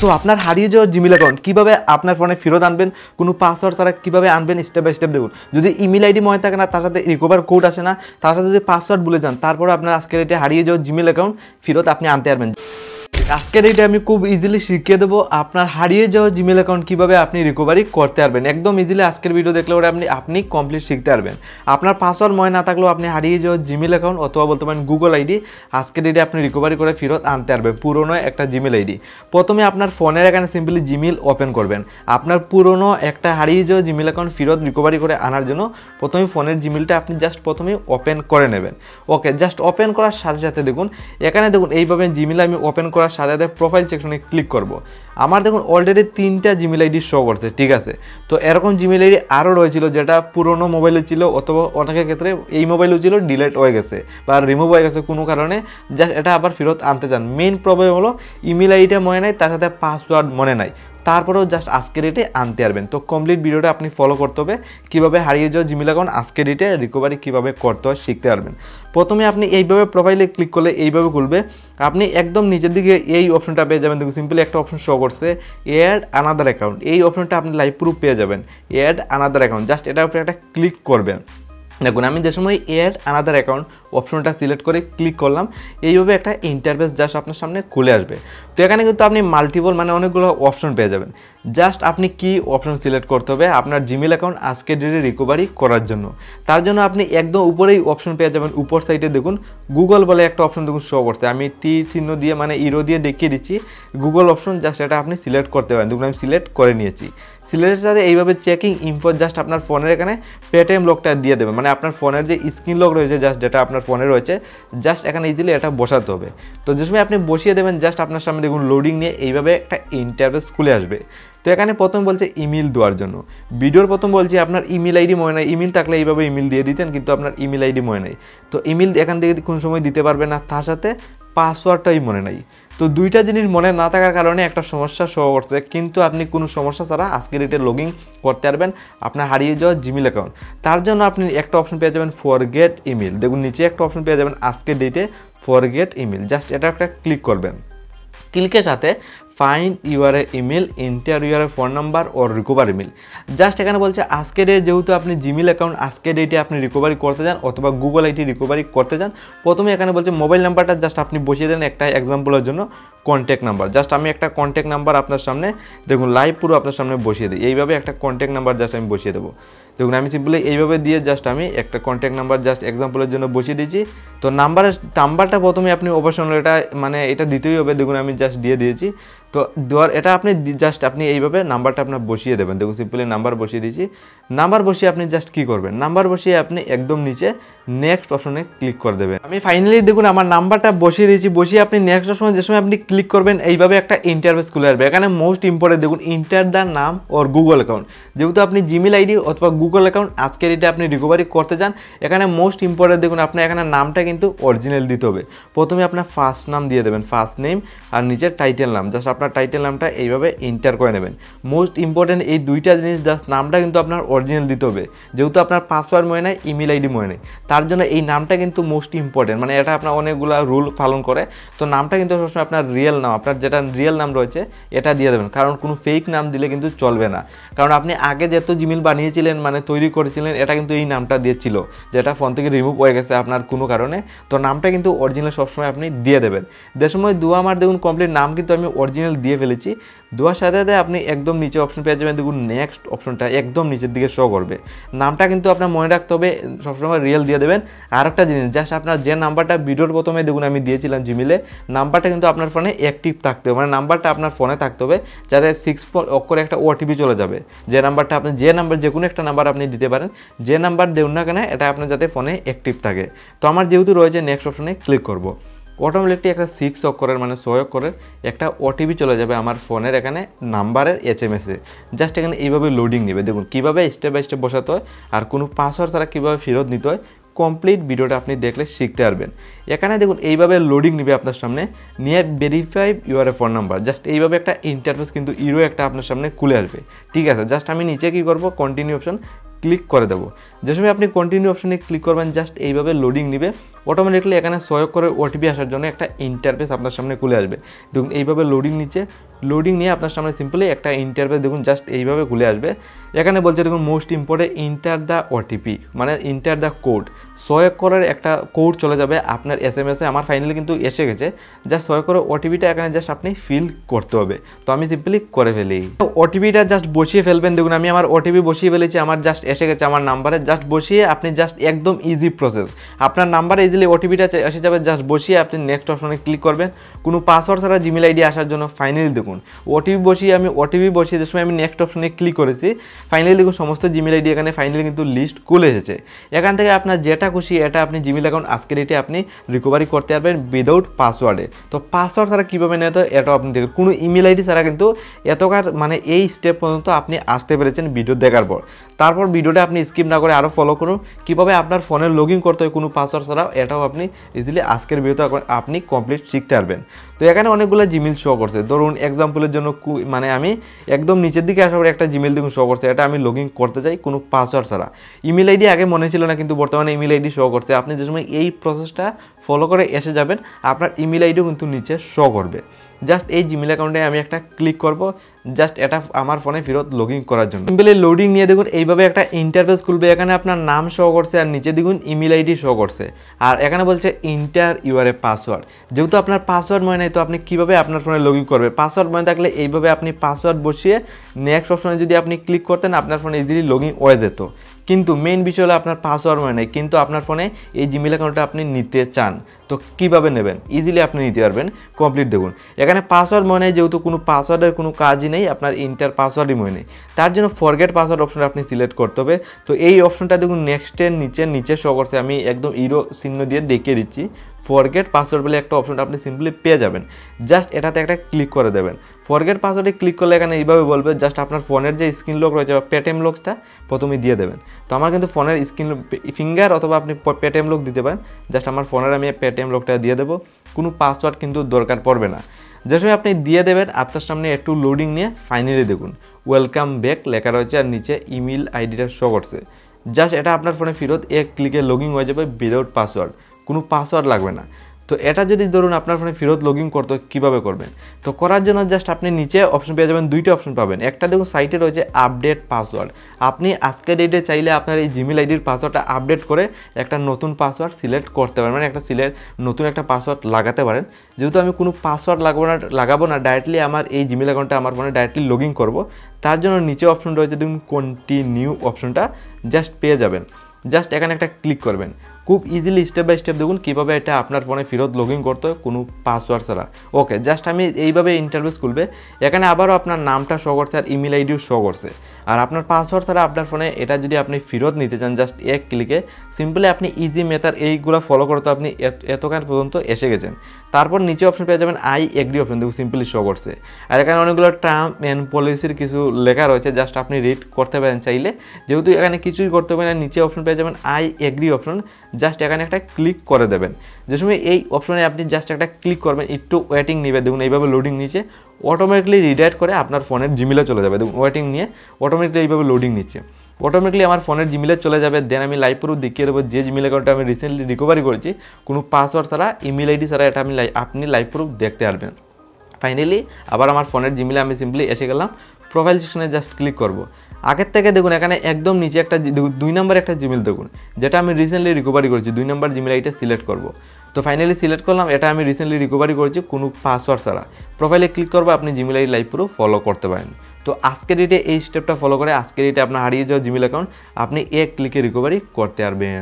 So আপনার হারিয়ে যাওয়া জিমেল অ্যাকাউন্ট কীভাবে আপনার ফোনে ফেরত আনবেন, কোনো পাসওয়ার্ড ছাড়া কীভাবে আনবেন স্টেপ বাই স্টেপ দেখুন। যদি ইমেল আইডি মনে থাকে না, তার সাথে রিকভার কোড আসে না, তার সাথে যদি পাসওয়ার্ড ভুলে যান, তারপরে আপনার আজকের এটা হারিয়ে যাওয়া জিমেল অ্যাকাউন্ট ফেরত আপনি আনতে পারবেন। আজকের এইটা আমি খুব ইজিলি শিখিয়ে দেবো আপনার হারিয়ে যাওয়া জিমেল অ্যাকাউন্ট কীভাবে আপনি রিকভারি করতে পারবেন। একদম ইজিলি আজকের ভিডিও দেখলে ওটা আপনি কমপ্লিট শিখতে পারবেন। আপনার পাসওয়ার্ড মনে না থাকলেও আপনি হারিয়ে যাওয়া জিমেল অ্যাকাউন্ট অথবা বলতে পারেন গুগল আইডি আজকের এইটা আপনি রিকভারি করে ফেরত আনতে পারবেন। পুরনো একটা জিমেল আইডি প্রথমে আপনার ফোনের এখানে সিম্পলি জিমেল ওপেন করবেন। আপনার পুরনো একটা হারিয়ে যাওয়া জিমেল অ্যাকাউন্ট ফেরত রিকভারি করে আনার জন্য প্রথমে ফোনের জিমেলটা আপনি জাস্ট প্রথমে ওপেন করে নেবেন। ওকে, জাস্ট ওপেন করার সাথে সাথে দেখুন এখানে দেখুন এইভাবে জিমেল আমি ওপেন করার সাথে সাথে প্রোফাইল সেকশনে ক্লিক করব। আমার দেখুন অলরেডি 3টা জিমেল আইডি শো করছে, ঠিক আছে। তো এরকম জিমেল আইডি আরও রয়েছিল যেটা পুরনো মোবাইলে ছিল অথবা অনেকের ক্ষেত্রে এই মোবাইলেও ছিল, ডিলিট হয়ে গেছে বা রিমুভ হয়ে গেছে কোনো কারণে, জাস্ট এটা আবার ফেরত আনতে চান। মেইন প্রবলেম হলো ইমেল আইডিটা মনে নাই, তার সাথে পাসওয়ার্ড মনে নাই, তারপরেও জাস্ট আজকের ডেটে আনতে পারবেন। তো কমপ্লিট ভিডিওটা আপনি ফলো করতে হবে, কীভাবে হারিয়ে যাওয়া জিমেল অ্যাকাউন্ট আজকের ডেটে রিকভারি কীভাবে করতে হয় শিখতে পারবেন। প্রথমে আপনি এইভাবে প্রোফাইলে ক্লিক করলে এইভাবে খুলবে। আপনি একদম নিচের দিকে এই অপশনটা পেয়ে যাবেন। দেখুন সিম্পলি একটা অপশন শো করছে অ্যাড আনাদার অ্যাকাউন্ট। এই অপশনটা আপনি লাইভ প্রুফ পেয়ে যাবেন, অ্যাড আনাদার অ্যাকাউন্ট। জাস্ট এটার উপরে একটা ক্লিক করবেন। দেখুন আমি যে সময় অ্যাড আনাদার অ্যাকাউন্ট অপশনটা সিলেক্ট করে ক্লিক করলাম, এইভাবে একটা ইন্টারফেস জাস্ট আপনার সামনে খুলে আসবে। তো এখানে কিন্তু আপনি মাল্টিপল অনেকগুলো অপশন পেয়ে যাবেন। জাস্ট আপনি কি অপশন সিলেক্ট করতে হবে আপনার জিমেল অ্যাকাউন্ট আজকের ডেটে রিকভারি করার জন্য। তার জন্য আপনি একদম উপরেই অপশন পেয়ে যাবেন। উপর সাইডে দেখুন গুগল বলে একটা অপশন দেখুন শো করছে। আমি তীর চিহ্ন দিয়ে ইরো দিয়ে দেখিয়ে দিচ্ছি গুগল অপশন। জাস্ট এটা আপনি সিলেক্ট করতে পারেন। দেখুন আমি সিলেক্ট করে নিয়েছি। সিলেক্টের সাথে এইভাবে চেকিং ইনফো জাস্ট আপনার ফোনের এখানে পেটিএম লকটা দিয়ে দেবেন। আপনার ফোনের যে স্ক্রিন লক রয়েছে জাস্ট যেটা আপনার ফোনে রয়েছে, জাস্ট এখানে ইজিলি এটা বসাতে হবে। তো যে সময় আপনি বসিয়ে দেবেন জাস্ট আপনার সামনে দেখুন লোডিং নিয়ে এইভাবে একটা ইন্টারফেস খুলে আসবে। তো এখানে প্রথম বলছে ইমেল দেওয়ার জন্য। ভিডিওর প্রথম বলছি আপনার ইমেল আইডি মনে নাই, ইমেল থাকলে এইভাবে ইমেল দিয়ে দিতেন, কিন্তু আপনার ইমেল আইডি মনে নাই। তো ইমেল এখান থেকে কোনো সময় দিতে পারবে না, তার সাথে পাসওয়ার্ডটাই মনে নাই। তো দুইটা জিনিস মনে না থাকার কারণে একটা সমস্যা শো করছে, কিন্তু আপনি কোনো সমস্যা ছাড়া আজকের ডেটে লগ ইন করতে পারবেন আপনার হারিয়ে যাওয়া জিমেল অ্যাকাউন্ট। তার জন্য আপনি একটা অপশন পেয়ে যাবেন ফরগেট ইমেল। দেখুন নিচে একটা অপশন পেয়ে যাবেন আজকের ডেটে ফরগেট ইমেল। জাস্ট এটা একটা ক্লিক করবেন। ক্লিকের সাথে find your email, enter your phone number or recover email. Just এখানে বলছে আজকের ডেট যেহেতু আপনি জিমেল অ্যাকাউন্ট আজকের ডেটে আপনি রিকভারি করতে যান অথবা গুগল আইডি রিকভারি করতে যান, প্রথমে এখানে বলছে মোবাইল নাম্বারটা জাস্ট আপনি বসিয়ে দেন একটা এক্সাম্পলের জন্য কন্ট্যাক্ট নাম্বার। জাস্ট আমি একটা কন্ট্যাক্ট নাম্বার আপনার সামনে দেখুন লাইভ পুরো আপনার সামনে বসিয়ে দিই। এইভাবে একটা কন্ট্যাক্ট নাম্বার জাস্ট আমি বসিয়ে দেবো। দেখুন আমি সিম্পলি এইভাবে দিয়ে জাস্ট আমি একটা কন্ট্যাক্ট নাম্বার জাস্ট এক্সাম্পলের জন্য বসিয়ে দিয়েছি। তো নাম্বারটা প্রথমে আপনি অবশ্যই এটা এটা দিতেই হবে। দেখুন আমি জাস্ট দিয়ে দিয়েছি। তো দেওয়ার এটা আপনি জাস্ট আপনি এইভাবে নাম্বারটা আপনার বসিয়ে দেবেন। দেখুন সিম্পলি নাম্বার বসিয়ে দিয়েছি। নাম্বার বসিয়ে আপনি জাস্ট কী করবেন, নাম্বার বসিয়ে আপনি একদম নিচে নেক্সট অপশনে ক্লিক করে দেবেন। আমি ফাইনালি দেখুন আমার নাম্বারটা বসিয়ে দিয়েছি। বসিয়ে আপনি নেক্সট অপশনে যে সময় আপনি ক্লিক করবেন এইভাবে একটা ইন্টারফেস খুলে আসবে। এখানে মোস্ট ইম্পর্টেন্ট দেখুন ইন্টার দ্য নাম ওর গুগল অ্যাকাউন্ট। যেহেতু আপনি জিমেল আইডি অথবা গুগল অ্যাকাউন্ট আজকের এটা আপনি রিকভারি করতে চান, এখানে মোস্ট ইম্পর্টেন্ট দেখুন আপনার এখানে নামটা কিন্তু অরিজিনাল দিতে হবে। প্রথমে আপনার ফার্স্ট নাম দিয়ে দেবেন, ফার্স্ট নেম, আর নিচের টাইটেল নাম। জাস্ট আপনার টাইটেল নামটা এইভাবে এন্টার করে নেবেন। মোস্ট ইম্পর্টেন্ট এই দুইটা জিনিস, জাস্ট নামটা কিন্তু আপনার অরিজিনাল দিতে হবে। যেহেতু আপনার পাসওয়ার্ড মনে নাই, ইমেল আইডি মনে নেই, তার জন্য এই নামটা কিন্তু মোস্ট ইম্পর্টেন্ট। এটা আপনার অনেকগুলো রুল পালন করে। তো নামটা কিন্তু সবসময় আপনার রিয়েল নাম, আপনার যেটা রিয়েল নাম রয়েছে এটা দিয়ে দেবেন। কারণ কোনো ফেক নাম দিলে কিন্তু চলবে না। কারণ আপনি আগে যত জিমেল বানিয়েছিলেন তৈরি করেছিলেন এটা কিন্তু এই নামটা দিয়েছিল, যেটা ফোন থেকে রিমুভ হয়ে গেছে আপনার কোনো কারণে। তো নামটা কিন্তু অরিজিনাল সবসময় আপনি দিয়ে দেবেন। যে সময় দুয়া আমার দেখুন কমপ্লিট নাম কিন্তু আমি অরিজিনাল দিয়ে ফেলেছি। দুয়ার সাথে সাথে আপনি একদম নিচে অপশন পেয়ে যাবেন। দেখুন নেক্সট অপশনটা একদম নিচের দিকে শো করবে। নামটা কিন্তু আপনার মনে রাখতে হবে সবসময় রিয়েল দিয়ে দেবেন। আর একটা জিনিস, জাস্ট আপনার যে নাম্বারটা ভিডিওর প্রথমে দেখুন আমি দিয়েছিলাম জিমেলে, নাম্বারটা কিন্তু আপনার ফোনে অ্যাক্টিভ থাকতে হবে। নাম্বারটা আপনার ফোনে থাকতে হবে যাতে 6 অক্ষরে একটা ওটিপি চলে যাবে। যে নাম্বারটা আপনি যে কোনো একটা নাম্বার আপনি দিতে পারেন, যে নাম্বার দেউন না কেন এটা আপনার যাতে ফোনে অ্যাক্টিভ থাকে। তো আমার যেহেতু রয়েছে নেক্সট অপশনে ক্লিক করব। অটোমেটিকলি একটা 6 অক্ষরের 6 অক্ষরের একটা ওটিপি চলে যাবে আমার ফোনের এখানে নাম্বারের SMS-এ। জাস্ট এখানে এইভাবে লোডিং নেবে। দেখুন কীভাবে স্টেপ বাই স্টেপ বসাতে হয় আর কোনো পাসওয়ার্ড ছাড়া কীভাবে ফেরত নিতে হয় কমপ্লিট ভিডিওটা আপনি দেখলে শিখতে পারবেন। এখানে দেখুন এইভাবে লোডিং নেবে আপনার সামনে, নিয়ে verify your phone number. Just এইভাবে একটা ইন্টারফেস কিন্তু একটা আপনার সামনে খুলে আসবে। ঠিক আছে, জাস্ট আমি নিচে কী করবো কন্টিনিউ অপশন ক্লিক করে দেবো। যে সময় আপনি কন্টিনিউ অপশনে ক্লিক করবেন জাস্ট এইভাবে লোডিং নেবে, অটোমেটিকলি এখানে সহায়ক করে ওটিপি আসার জন্য একটা ইন্টারফেস আপনার সামনে খুলে আসবে। দেখুন এইভাবে লোডিং নিচ্ছে, লোডিং নিয়ে আপনার সামনে সিম্পলি একটা ইন্টারফেস দেখুন জাস্ট এইভাবে খুলে আসবে। এখানে বলছে দেখুন most important enter the OTP, মানে ইন্টার দ্য কোড, সহায়ক করার একটা কোড চলে যাবে আপনার SMS-এ। আমার ফাইনালি কিন্তু এসে গেছে, জাস্ট সহায়ক করে ওটিপিটা এখানে জাস্ট আপনি ফিল করতে হবে। তো আমি সিম্পলি করে ফেলি, ওটিপিটা জাস্ট বসিয়ে ফেলবেন। দেখুন আমি আমার ওটিপি বসিয়ে ফেলেছি, আমার জাস্ট এসে গেছে আমার নাম্বারে। জাস্ট বসিয়ে আপনি জাস্ট একদম ইজি প্রসেস, আপনার নাম্বারে ইজিলি ওটিপিটা এসে যাবে। জাস্ট বসিয়ে আপনি নেক্সট অপশনে ক্লিক করবেন, কোনো পাসওয়ার্ড ছাড়া জিমেল আইডি আসার জন্য। ফাইনালি দেখুন ওটিপি বসিয়ে যে সময় আমি নেক্সট অপশনে ক্লিক করেছি, ফাইনালি দেখুন সমস্ত জিমেল আইডি এখানে ফাইনালি কিন্তু লিস্ট খুলে এসেছে। এখান থেকে আপনার যেটা খুশি এটা আপনি জিমেল অ্যাকাউন্ট আজকের ডেটে আপনি রিকভারি করতে পারবেন উইদাউট পাসওয়ার্ডে। তো পাসওয়ার্ড ছাড়া কীভাবে নেয়, তো এটাও আপনি দেখুন কোনো ইমেল আইডি ছাড়া কিন্তু এতকার মানে এই স্টেপ পর্যন্ত আপনি আসতে পেরেছেন ভিডিও দেখার পর। তারপর ভিডিওটা আপনি স্কিপ না করে আরও ফলো করুন কীভাবে আপনার ফোনে লগ ইন করতে হয় কোনো পাসওয়ার্ড ছাড়াও। এটাও আপনি ইজিলি আজকের ভিডিওতে আপনি কমপ্লিট শিখতে পারবেন। তো এখানে অনেকগুলো জিমেল শো করছে। ধরুন এক্সাম্পলের জন্য মানে আমি একদম নিচের দিকে আসার পরে একটা জিমেল দেখুন শো করছে, এটা আমি লগ ইন করতে চাই কোনো পাসওয়ার্ড ছাড়া। ইমেল আইডি আগে মনে ছিল না, কিন্তু বর্তমানে ইমেল আইডি শো করছে। আপনি যে সময় এই প্রসেসটা ফলো করে এসে যাবেন, আপনার ইমেল আইডিও কিন্তু নিচে শো করবে। জাস্ট এই জিমেল অ্যাকাউন্টে আমি একটা ক্লিক করব, জাস্ট এটা আমার ফোনে ফেরত লগ ইন করার জন্য। সিম্পলি লোডিং নিয়ে দেখুন এইভাবে একটা ইন্টারফেস খুলবে। এখানে আপনার নাম শো করছে আর নিচে দেখুন ইমেল আইডি শো করছে, আর এখানে বলছে ইন্টার ইউর এ পাসওয়ার্ড। যেহেতু আপনার পাসওয়ার্ড মনে নেই, তো আপনি কীভাবে আপনার ফোনে লগ ইন করবেন? পাসওয়ার্ড মনে থাকলে এইভাবে আপনি পাসওয়ার্ড বসিয়ে নেক্সট অপশনে যদি আপনি ক্লিক করতেন, আপনার ফোনে ইজিলি লগ ইন হয়ে যেত। কিন্তু মেইন বিষয় হলো আপনার পাসওয়ার্ড মনে নেই, কিন্তু আপনার ফোনে এই জিমেল অ্যাকাউন্টটা আপনি নিতে চান। তো কীভাবে নেবেন? ইজিলি আপনি নিতে পারবেন কমপ্লিট। দেখুন এখানে পাসওয়ার্ড মনে নেই, যেহেতু কোনো পাসওয়ার্ডের কোনো কাজই নেই, আপনার ইন্টার পাসওয়ার্ডই মনে নেই। তার জন্য ফরগেট পাসওয়ার্ড অপশনটা আপনি সিলেক্ট করতে হবে। তো এই অপশনটা দেখুন নেক্সটের নিচে শো করছে, আমি একদম ইরো চিহ্ন দিয়ে দেখিয়ে দিচ্ছি। ফরগেট পাসওয়ার্ড বলে একটা অপশনটা আপনি সিম্পলি পেয়ে যাবেন, জাস্ট এটাতে একটা ক্লিক করে দেবেন। ফরগেট পাসওয়ার্ডে ক্লিক করলে এখানে এইভাবে বলবে, জাস্ট আপনার ফোনের যে স্ক্রিন লক রয়েছে বা পেটিএম লকটা প্রথমে দিয়ে দেবেন। তো আমার কিন্তু ফোনের স্ক্রিন ফিঙ্গার অথবা আপনি পেটিএম লক দিতে পারেন। জাস্ট আমার ফোনের আমি পেটিএম লকটা দিয়ে দেবো, কোনো পাসওয়ার্ড কিন্তু দরকার পড়বে না। যে সময় আপনি দিয়ে দেবেন, আপনার সামনে একটু লোডিং নিয়ে ফাইনালি দেখুন ওয়েলকাম ব্যাক লেখা রয়েছে আর নিচে ইমেল আইডিটা শো করছে। জাস্ট এটা আপনার ফোনে ফেরত এক ক্লিকে লগ ইন হয়ে যাবে উইদাউট পাসওয়ার্ড, কোনো পাসওয়ার্ড লাগবে না। তো এটা যদি ধরুন আপনার ফোনে ফেরত লগ ইন করতে কীভাবে করবেন? তো করার জন্য জাস্ট আপনি নিচে অপশন পেয়ে যাবেন, দুইটা অপশন পাবেন। একটা দেখুন সাইটে রয়েছে আপডেট পাসওয়ার্ড। আপনি আজকের ডেটে চাইলে আপনার এই জিমেল আইডির পাসওয়ার্ডটা আপডেট করে একটা নতুন পাসওয়ার্ড সিলেক্ট করতে পারেন, মানে একটা নতুন একটা পাসওয়ার্ড লাগাতে পারেন। যেহেতু আমি কোনো পাসওয়ার্ড লাগাবো না, ডাইরেক্টলি আমার এই জিমেল অ্যাকাউন্টে আমার ফোনে ডাইরেক্টলি লগ ইন করবো, তার জন্য নিচে অপশন রয়েছে দেখুন কন্টিনিউ অপশনটা জাস্ট পেয়ে যাবেন। জাস্ট এখানে একটা ক্লিক করবেন, খুব ইজিলি স্টেপ বাই স্টেপ দেখুন কীভাবে এটা আপনার ফোনে ফেরত লগ ইন করতে হয় কোনো পাসওয়ার্ড ছাড়া। ওকে, জাস্ট আমি এইভাবে ইন্টারফেস খুলবে। এখানে আবারও আপনার নামটা শো করছে আর ইমেল আইডিও শো করছে, আর আপনার পাসওয়ার্ড ছাড়া আপনার ফোনে এটা যদি আপনি ফেরত নিতে চান, জাস্ট এক ক্লিকে সিম্পলি আপনি ইজি মেথড এইগুলো ফলো করতে আপনি এতক্ষণ পর্যন্ত এসে গেছেন। তারপর নিচে অপশন পেয়ে যাবেন আই এগ্রি অপশন, দেখুন সিম্পলি শো করছে। আর এখানে অনেকগুলো টার্ম অ্যান্ড পলিসির কিছু লেখা রয়েছে, জাস্ট আপনি রিড করতে পারেন চাইলে। যেহেতু এখানে কিছুই করতে পারেন, নিচে অপশন পেয়ে যাবেন আই এগ্রি অপশন, জাস্ট এখানে একটা ক্লিক করে দেবেন। যে সময় এই অপশনে আপনি জাস্ট একটা ক্লিক করবেন, একটু ওয়েটিং নেবে। দেখুন এইভাবে লোডিং নিচ্ছে, অটোমেটিকলি রিডাইরেক্ট করে আপনার ফোনের জিমেলে চলে যাবে। দেখুন ওয়েটিং নিয়ে অটোমেটিকলি এইভাবে লোডিং নিচ্ছে, অটোমেটিকলি আমার ফোনের জিমেলে চলে যাবে। দেন আমি লাইভ প্রুফ দেখিয়ে দেবো যে জিমেল অ্যাকাউন্টটা আমি রিসেন্টলি রিকভারি করেছি কোনো পাসওয়ার্ড ছাড়া, ইমেল আইডি ছাড়া, এটা আপনি লাইভ প্রুফ দেখতে পারবেন। ফাইনালি আবার আমার ফোনের জিমেলে আমি সিম্পলি এসে গেলাম, প্রোফাইল সেকশনে জাস্ট ক্লিক করব। আগের থেকে দেখুন এখানে একদম নিচে একটা 2 নম্বর একটা জিমেল দেখুন, যেটা আমি রিসেন্টলি রিকভারি করেছি। 2 নম্বর জিমেল আইডিটা সিলেক্ট করব। তো ফাইনালি সিলেক্ট করলাম, এটা আমি রিসেন্টলি রিকভারি করেছি কোনো পাসওয়ার্ড ছাড়া। প্রোফাইলে ক্লিক করবো, আপনি Gmail ID live proof follow করতে পারেন। তো আজকের ডেটে এই স্টেপটা ফলো করে আজকের ডেটে আপনার হারিয়ে যাওয়া জিমেল অ্যাকাউন্ট আপনি এক ক্লিকে রিকভারি করতে পারবেন।